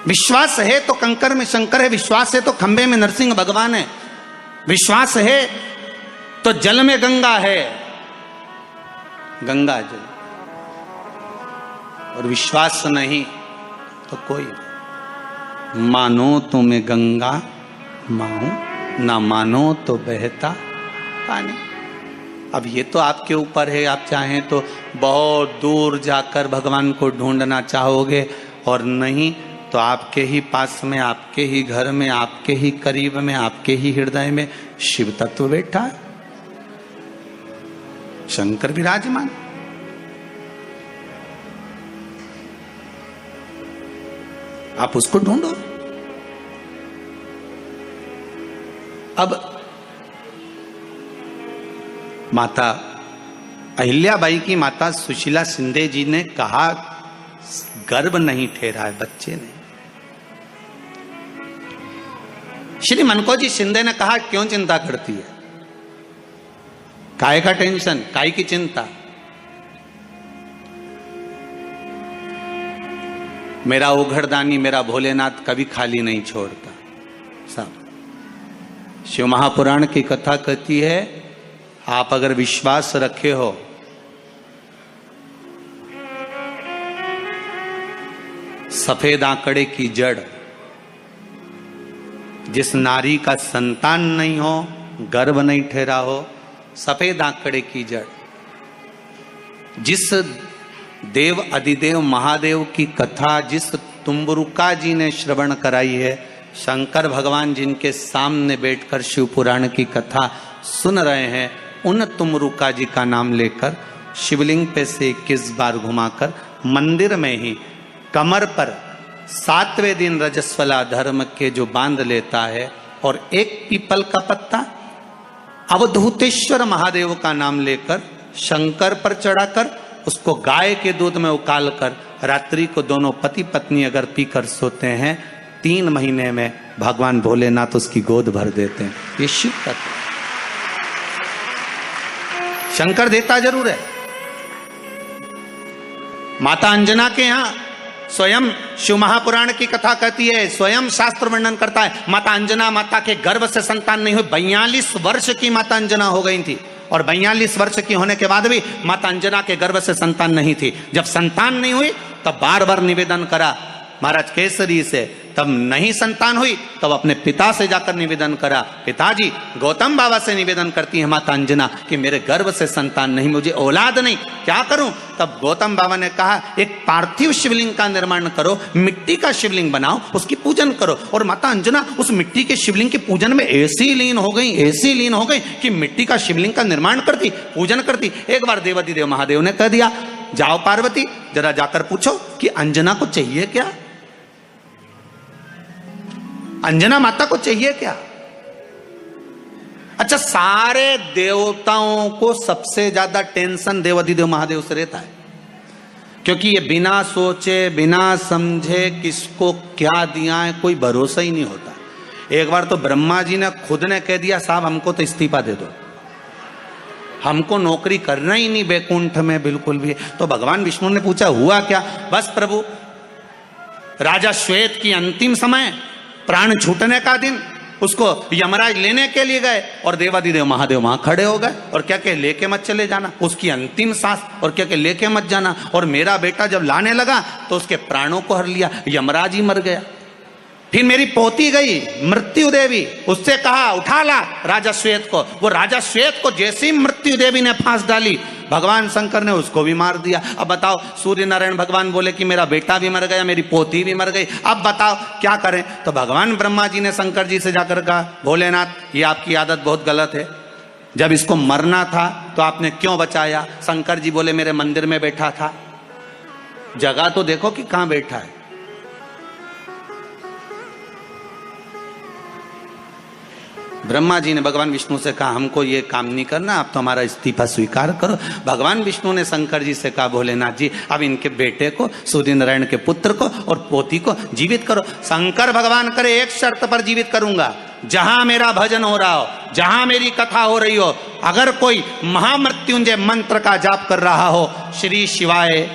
विश्वास है तो कंकर में शंकर है, विश्वास है तो खंबे में नरसिंह भगवान है, विश्वास है तो जल में गंगा है, गंगा जल, और विश्वास नहीं तो कोई नहीं। मानो तो मैं गंगा माहूं, ना मानो तो बहता पानी। अब ये तो आपके ऊपर है, आप चाहें तो बहुत दूर जाकर भगवान को ढूंढना चाहोगे, और नहीं तो आपके ही पास में, आपके ही घर में, आपके ही करीब में, आपके ही हृदय में शिव तत्व बैठा है, शंकर विराजमान। आप उसको ढूंढो। अब माता अहिल्याबाई की माता सुशीला शिंदे जी ने कहा, गर्भ नहीं ठहरा है बच्चे ने। श्री मनकोजी शिंदे ने कहा, क्यों चिंता करती है, काय का टेंशन, काय की चिंता। मेरा उघड़दानी, मेरा भोलेनाथ कभी खाली नहीं छोड़ता। सब शिव महापुराण की कथा कहती है, आप अगर विश्वास रखे हो सफेद आंकड़े की जड़, जिस नारी का संतान नहीं हो, गर्भ नहीं ठहरा हो, सफेद आंकड़े की जड़, जिस देव अधिदेव महादेव की कथा जिस तुम्बरुका जी ने श्रवण कराई है, शंकर भगवान जिनके सामने बैठकर शिव पुराण की कथा सुन रहे हैं, उन तुमरुका जी का नाम लेकर शिवलिंग पे से 21 बार घुमाकर मंदिर में ही कमर पर 7वें दिन रजस्वला धर्म के जो बांध लेता है, और एक पीपल का पत्ता अवधूतेश्वर महादेव का नाम लेकर शंकर पर चढ़ाकर उसको गाय के दूध में उकाल कर रात्रि को दोनों पति पत्नी अगर पीकर सोते हैं, 3 महीने में भगवान भोलेनाथ उसकी गोद भर देते हैं। ये शिव तत्व। शंकर देता जरूर है। माता अंजना के यहां स्वयं शिव महापुराण की कथा कहती है, स्वयं शास्त्र वर्णन करता है, माता अंजना माता के गर्भ से संतान नहीं हुई। 42 वर्ष की माता अंजना हो गई थी, और 42 वर्ष की होने के बाद भी माता अंजना के गर्भ से संतान नहीं थी। जब संतान नहीं हुई तब बार बार निवेदन करा महाराज केसरी से, तब नहीं संतान हुई तब अपने पिता से जाकर निवेदन करा, पिताजी गौतम बाबा से निवेदन करती है माता अंजना कि मेरे गर्भ से संतान नहीं, मुझे औलाद नहीं, क्या करूं। तब गौतम बाबा ने कहा, एक पार्थिव शिवलिंग का निर्माण करो, मिट्टी का शिवलिंग बनाओ, उसकी पूजन करो। और माता अंजना उस मिट्टी के शिवलिंग के पूजन में ऐसी लीन हो गई, ऐसी लीन हो गई कि मिट्टी का शिवलिंग का निर्माण करती, पूजन करती। एक बार देवाधिदेव महादेव ने कह दिया, जाओ पार्वती जरा जाकर पूछो कि अंजना को चाहिए क्या, अंजना माता को चाहिए क्या। अच्छा, सारे देवताओं को सबसे ज्यादा टेंशन देवाधिदेव महादेव से रहता है, क्योंकि ये बिना सोचे बिना समझे किसको क्या दिया है कोई भरोसा ही नहीं होता। एक बार तो ब्रह्मा जी ने खुद ने कह दिया, साहब हमको तो इस्तीफा दे दो, हमको नौकरी करना ही नहीं बैकुंठ में बिल्कुल भी। तो भगवान विष्णु ने पूछा, हुआ क्या। बस प्रभु, राजा श्वेत की अंतिम समय, प्राण छूटने का दिन, उसको यमराज लेने के लिए गए, और देवाधिदेव महादेव वहां खड़े हो गए और क्या कहे, लेके मत चले जाना, उसकी अंतिम सांस, और क्या कहे, लेके मत जाना। और मेरा बेटा जब लाने लगा तो उसके प्राणों को हर लिया, यमराज ही मर गया। फिर मेरी पोती गई मृत्यु देवी, उससे कहा उठा ला राजा श्वेत को, वो राजा श्वेत को जैसे ही मृत्यु देवी ने फांस डाली, भगवान शंकर ने उसको भी मार दिया। अब बताओ, सूर्य नारायण भगवान बोले कि मेरा बेटा भी मर गया, मेरी पोती भी मर गई, अब बताओ क्या करें। तो भगवान ब्रह्मा जी ने शंकर जी से जाकर कहा, भोलेनाथ ये आपकी आदत बहुत गलत है, जब इसको मरना था तो आपने क्यों बचाया। शंकर जी बोले, मेरे मंदिर में बैठा था, जगह तो देखो कि कहां बैठा है। ब्रह्मा जी ने भगवान विष्णु से कहा, हमको ये काम नहीं करना, आप तो हमारा इस्तीफा स्वीकार करो। भगवान विष्णु ने शंकर जी से कहा, भोलेनाथ जी अब इनके बेटे को, सूर्य नारायण के पुत्र को और पोती को जीवित करो। शंकर भगवान करे, एक शर्त पर जीवित करूंगा, जहां मेरा भजन हो रहा हो, जहां मेरी कथा हो रही हो, अगर कोई महामृत्युंजय मंत्र का जाप कर रहा हो, श्री शिवाय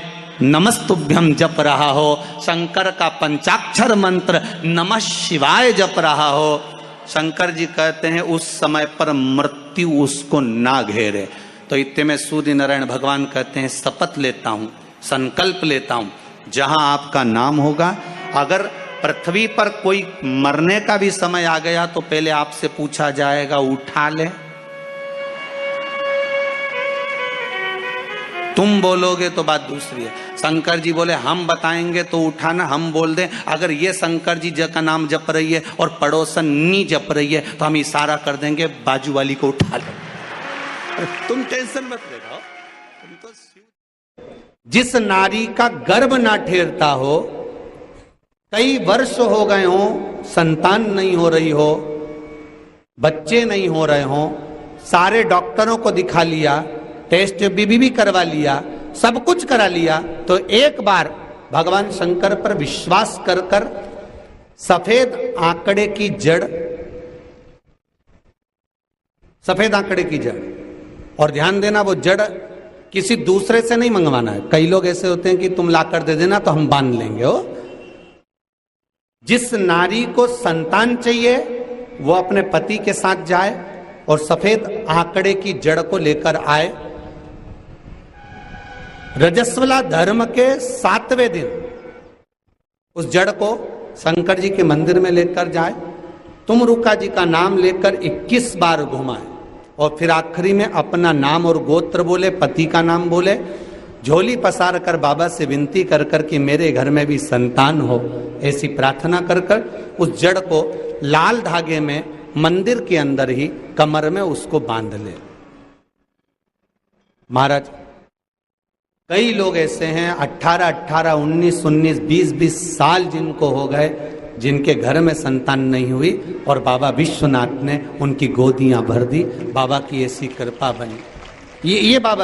नमस्तुभ्यम जप रहा हो, शंकर का पंचाक्षर मंत्र नमः शिवाय जप रहा हो, शंकर जी कहते हैं उस समय पर मृत्यु उसको ना घेरे। तो इतने में सूर्य नारायण भगवान कहते हैं शपथ लेता हूं, संकल्प लेता हूं, जहां आपका नाम होगा, अगर पृथ्वी पर कोई मरने का भी समय आ गया तो पहले आपसे पूछा जाएगा उठा ले। तुम बोलोगे तो बात दूसरी है। शंकर जी बोले हम बताएंगे तो उठाना, हम बोल दें अगर ये शंकर जी का नाम जप रही है और पड़ोसन नी जप रही है तो हम इशारा कर देंगे बाजू वाली को उठा लो। तुम टेंशन मत लेना, तुम तो जिस नारी का गर्भ ना ठेरता हो, कई वर्ष हो गए हो, संतान नहीं हो रही हो, बच्चे नहीं हो रहे हो, सारे डॉक्टरों को दिखा लिया, टेस्ट भी करवा लिया, सब कुछ करा लिया, तो एक बार भगवान शंकर पर विश्वास कर कर सफेद आंकड़े की जड़, सफेद आंकड़े की जड़, और ध्यान देना वो जड़ किसी दूसरे से नहीं मंगवाना है। कई लोग ऐसे होते हैं कि तुम ला कर दे देना तो हम बांध लेंगे। हो जिस नारी को संतान चाहिए वो अपने पति के साथ जाए और सफेद आंकड़े की जड़ को लेकर आए। रजस्वला धर्म के 7वें दिन उस जड़ को शंकर जी के मंदिर में लेकर जाए, तुमरुका जी का नाम लेकर 21 बार घुमाए और फिर आखिरी में अपना नाम और गोत्र बोले, पति का नाम बोले, झोली पसार कर बाबा से विनती कर कर कि मेरे घर में भी संतान हो, ऐसी प्रार्थना कर कर उस जड़ को लाल धागे में मंदिर के अंदर ही कमर में उसको बांध ले। महाराज कई लोग ऐसे हैं 18, 19, 20 साल जिनको हो गए, जिनके घर में संतान नहीं हुई और बाबा विश्वनाथ ने उनकी गोदियां भर दी। बाबा की ऐसी कृपा बनी। ये बाबा